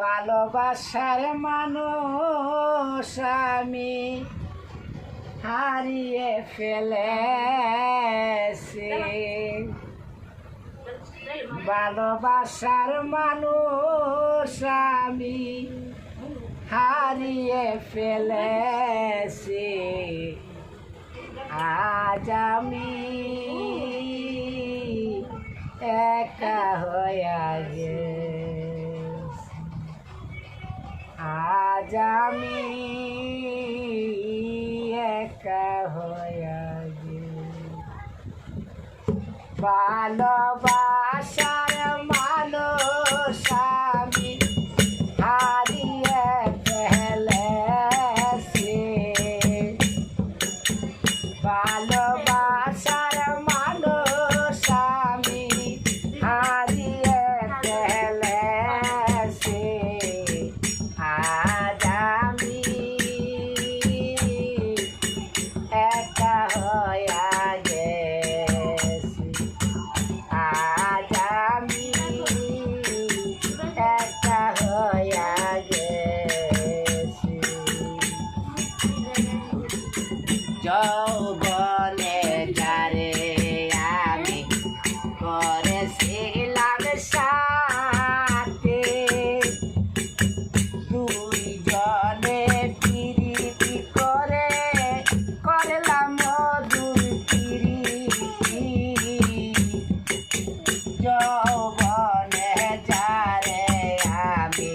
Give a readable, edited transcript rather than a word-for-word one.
ভালোবাসার মানুষ আমি হারিয়ে ফেলেছি। ভালোবাসার মানুষ আমি হারিয়ে ফেলেছি। আজ আমি একা হইয়া গেছি। আজ আমি একা হইয়া গেছি। ভালোবাসার মানুষ আমি হারিয়ে ফেলেছি। ভালোবাসার মানুষ আমি হারিয়ে ফেলেছি। আজ আমি একা হইয়া গেছি। আজ আমি একা হইয়া গেছি। যৌবনে যারে আমি করেছিলাম সাথে, দুইজনে প্রীতি করে করলাম মধুর প্রীতি। যৌবনে যারে আমি